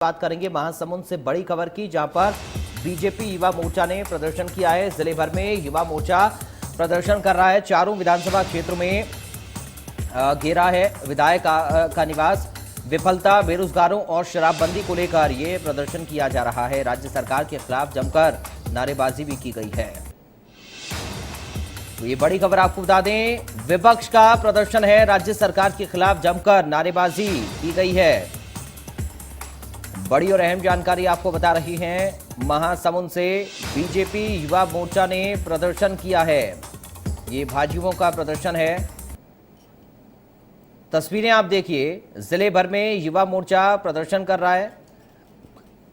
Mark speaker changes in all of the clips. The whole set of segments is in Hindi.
Speaker 1: बात करेंगे महासमुंद से बड़ी खबर की, जहां पर बीजेपी युवा मोर्चा ने प्रदर्शन किया है। जिले भर में युवा मोर्चा प्रदर्शन कर रहा है। चारों विधानसभा क्षेत्रों में घेरा है विधायक का निवास। विफलता, बेरोजगारों और शराबबंदी को लेकर ये प्रदर्शन किया जा रहा है। राज्य सरकार के खिलाफ जमकर नारेबाजी भी की गई है। तो ये बड़ी खबर आपको बता दें, विपक्ष का प्रदर्शन है। राज्य सरकार के खिलाफ जमकर नारेबाजी की गई है। बड़ी और अहम जानकारी आपको बता रही हैं, महासमुंद से बीजेपी युवा मोर्चा ने प्रदर्शन किया है। ये भाजयुमों का प्रदर्शन है। तस्वीरें आप देखिए, जिले भर में युवा मोर्चा प्रदर्शन कर रहा है।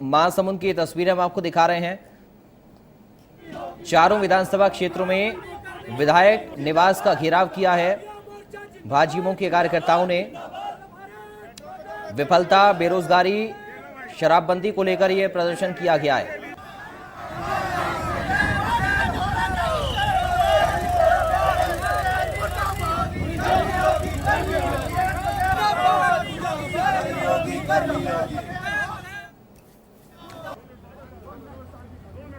Speaker 1: महासमुंद की तस्वीरें हम आपको दिखा रहे हैं। चारों विधानसभा क्षेत्रों में विधायक निवास का घेराव किया है भाजयुमों के कार्यकर्ताओं ने। विफलता, बेरोजगारी, शराबबंदी को लेकर यह प्रदर्शन किया गया है।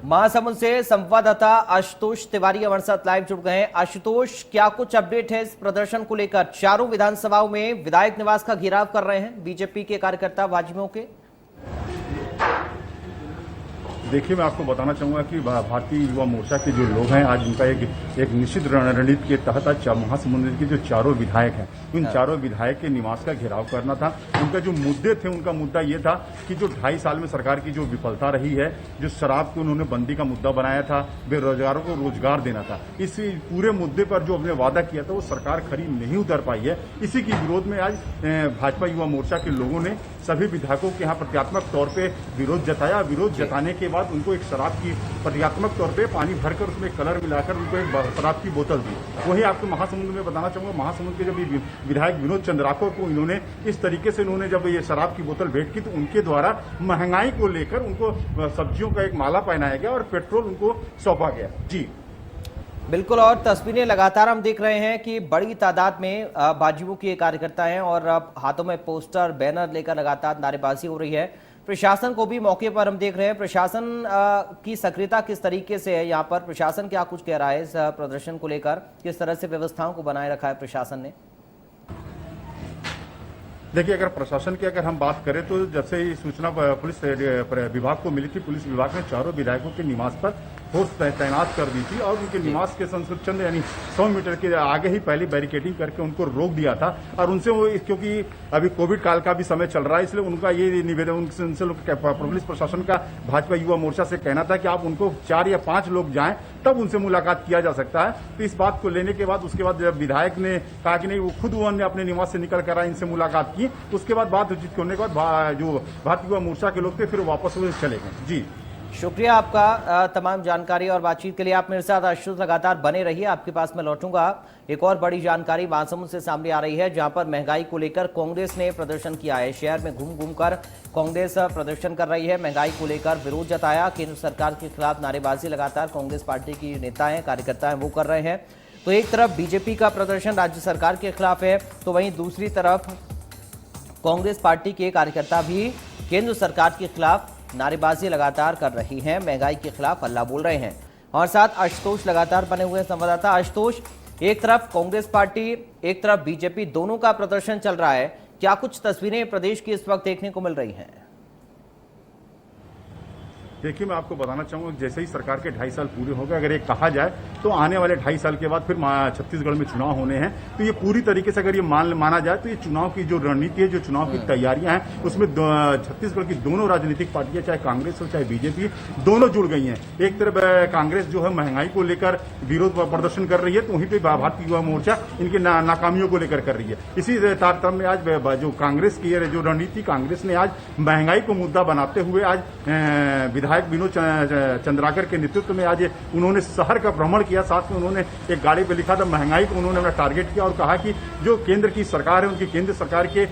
Speaker 1: महासमुंद से संवाददाता आशुतोष तिवारी हमारे साथ लाइव जुड़ गए हैं। आशुतोष, क्या कुछ अपडेट है इस प्रदर्शन को लेकर? चारों विधानसभाओं में विधायक निवास का घेराव कर रहे हैं बीजेपी के कार्यकर्ता भाजयुमों के।
Speaker 2: देखिए, मैं आपको बताना चाहूंगा कि भारतीय युवा मोर्चा के जो लोग हैं, आज उनका एक निश्चित रणनीति के तहत आज महासमुंद के जो चारों विधायक हैं, उन चारों विधायक के निवास का घेराव करना था। उनका जो मुद्दे थे, उनका मुद्दा ये था कि जो 2.5 साल में सरकार की जो विफलता रही है, जो शराब को उन्होंने बंदी का मुद्दा बनाया था, बेरोजगारों को रोजगार देना था, इस पूरे मुद्दे पर जो अपने वादा किया था वो सरकार खरी नहीं उतर पाई है। इसी के विरोध में आज भाजपा युवा मोर्चा के लोगों ने सभी विधायकों के यहाँ प्रतीकात्मक तौर पे विरोध जताया। विरोध जताने के बाद उनको एक शराब की प्रतीकात्मक तौर पे पानी भरकर उसमें कलर मिलाकर उनको एक शराब की बोतल दी। वही आपको महासमुंद में बताना चाहूंगा, महासमुंद के जब विधायक विनोद चंद्राकर को इन्होंने इस तरीके से इन्होंने जब ये शराब की बोतल भेंट की, तो उनके द्वारा महंगाई को लेकर उनको सब्जियों का एक माला पहनाया गया और पेट्रोल उनको सौंपा गया। जी
Speaker 1: बिल्कुल, और तस्वीरें लगातार हम देख रहे हैं कि बड़ी तादाद में भाजयुमों के कार्यकर्ता हैं और हाथों में पोस्टर, बैनर लेकर लगातार नारेबाजी हो रही है। प्रशासन को भी मौके पर हम देख रहे हैं। प्रशासन की सक्रियता किस तरीके से है यहाँ पर? प्रशासन क्या कुछ कह रहा है इस प्रदर्शन को लेकर? किस तरह से व्यवस्थाओं को बनाए रखा है प्रशासन ने?
Speaker 2: देखिए, अगर प्रशासन की अगर हम बात करें तो जब से ही सूचना पुलिस विभाग को मिली थी, पुलिस विभाग ने चारों विधायकों के निवास पर फोर्स तैनात कर दी थी और उनके निवास के चंद यानी 100 मीटर के आगे ही पहले बैरिकेडिंग करके उनको रोक दिया था। और उनसे वो, क्योंकि अभी कोविड काल का भी समय चल रहा है, इसलिए उनका ये निवेदन उनसे पुलिस प्रशासन का भाजपा युवा मोर्चा से कहना था कि आप उनको 4 या 5 लोग जाएं, तब उनसे मुलाकात किया जा सकता है। तो इस बात को लेने के बाद उसके बाद जब विधायक ने कहा कि नहीं, वो खुद उन्होंने अपने निवास से निकल कर आए, इनसे मुलाकात की, उसके बाद बात उचित होने के बाद जो भारतीय युवा मोर्चा के लोग थे फिर वापस वो चले गए। जी
Speaker 1: शुक्रिया आपका तमाम जानकारी और बातचीत के लिए। आप मेरे साथ आशुतोष लगातार बने रहिए, आपके पास मैं लौटूंगा। एक और बड़ी जानकारी महासमुंद से सामने आ रही है, जहां पर महंगाई को लेकर कांग्रेस ने प्रदर्शन किया है। शहर में घूम घूम कर कांग्रेस प्रदर्शन कर रही है। महंगाई को लेकर विरोध जताया। केंद्र सरकार के खिलाफ नारेबाजी लगातार कांग्रेस पार्टी की नेता हैं, कार्यकर्ता हैं, वो कर रहे हैं। तो एक तरफ बीजेपी का प्रदर्शन राज्य सरकार के खिलाफ है, तो वहीं दूसरी तरफ कांग्रेस पार्टी के कार्यकर्ता भी केंद्र सरकार के खिलाफ नारेबाजी लगातार कर रही हैं, महंगाई के खिलाफ हल्ला बोल रहे हैं। और साथ आशुतोष लगातार बने हुए संवाददाता। आशुतोष, एक तरफ कांग्रेस पार्टी, एक तरफ बीजेपी, दोनों का प्रदर्शन चल रहा है। क्या कुछ तस्वीरें प्रदेश की इस वक्त देखने को मिल रही हैं?
Speaker 2: देखिए, मैं आपको बताना चाहूंगा, जैसे ही सरकार के 2.5 साल पूरे हो गए, अगर ये कहा जाए तो आने वाले 2.5 साल के बाद फिर छत्तीसगढ़ में चुनाव होने हैं। तो ये पूरी तरीके से अगर ये माना जाए तो ये चुनाव की जो रणनीति है, जो चुनाव की तैयारियां हैं, उसमें छत्तीसगढ़ की दोनों राजनीतिक पार्टियां, चाहे कांग्रेस हो चाहे बीजेपी, दोनों जुड़ गई हैं। एक तरफ कांग्रेस जो है महंगाई को लेकर विरोध प्रदर्शन कर रही है, तो वहीं पर भारतीय युवा मोर्चा इनकी नाकामियों को लेकर कर रही है। इसी तारतम्य में आज जो कांग्रेस की जो रणनीति, कांग्रेस ने आज महंगाई को मुद्दा बनाते हुए आज विधायक विनोद चंद्राकर के नेतृत्व में आज उन्होंने शहर का भ्रमण किया। साथ में उन्होंने एक गाड़ी पे लिखा था महंगाई को उन्होंने अपना टारगेट किया और कहा कि जो केंद्र की सरकार है, उनकी केंद्र सरकार के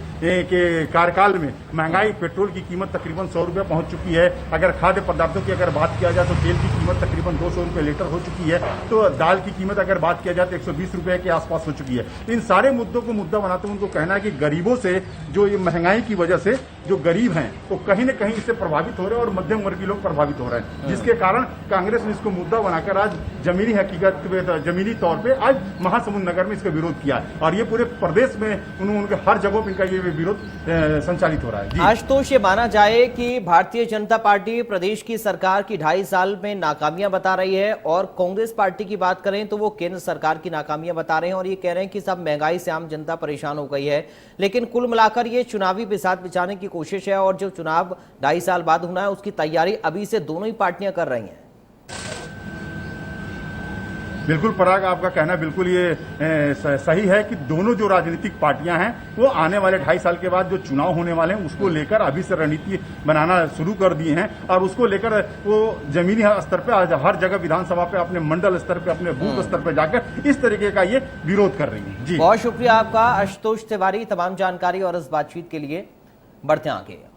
Speaker 2: कार्यकाल में महंगाई, पेट्रोल की कीमत तकरीबन 100 रुपये पहुंच चुकी है। अगर खाद्य पदार्थों की अगर बात किया जाए तो तेल की कीमत तकरीबन 200 रुपये लीटर हो चुकी है। तो दाल की कीमत अगर बात किया जाए तो 120 रुपये के आसपास हो चुकी है। इन सारे मुद्दों को मुद्दा बनाते हुए उनको कहना है कि गरीबों से जो ये महंगाई की वजह से जो गरीब हैं वो कहीं न कहीं इससे प्रभावित हो रहे हैं और मध्यम वर्गीय लोग प्रभावित हो रहे हैं, जिसके कारण कांग्रेस ने इसको मुद्दा बनाकर आज जमीनी हकीकत जमीनी तौर पे आज महासमुंद नगर में इसका विरोध किया है और ये पूरे प्रदेश में उनके हर जगहों पर इनका ये विरोध संचालित हो रहा है।
Speaker 1: आशुतोष, ये माना जाए कि भारतीय जनता पार्टी प्रदेश की सरकार की 2.5 साल में नाकामियां बता रही है और कांग्रेस पार्टी की बात करें तो वो केंद्र सरकार की नाकामियां बता रहे हैं और ये कह रहे हैं कि सब महंगाई से आम जनता परेशान हो गई है। लेकिन कुल मिलाकर ये चुनावी बिसात बिछाने की कोशिश है और जो चुनाव 2.5 साल बाद होना है उसकी तैयारी अभी से दोनों ही पार्टियां कर रही हैं।
Speaker 2: बिल्कुल पराग, आपका कहना बिल्कुल ये सही है कि दोनों जो राजनीतिक पार्टियां हैं वो आने वाले 2.5 साल के बाद जो चुनाव होने वाले हैं उसको लेकर अभी से रणनीति बनाना शुरू कर दिए हैं और उसको लेकर वो जमीनी स्तर पे आज हर जगह विधानसभा पे अपने मंडल स्तर पे अपने बूथ स्तर पे जाकर इस तरीके का ये विरोध कर रही है। जी
Speaker 1: बहुत शुक्रिया आपका आशुतोष तिवारी, तमाम जानकारी और इस बातचीत के लिए। बढ़ते आगे।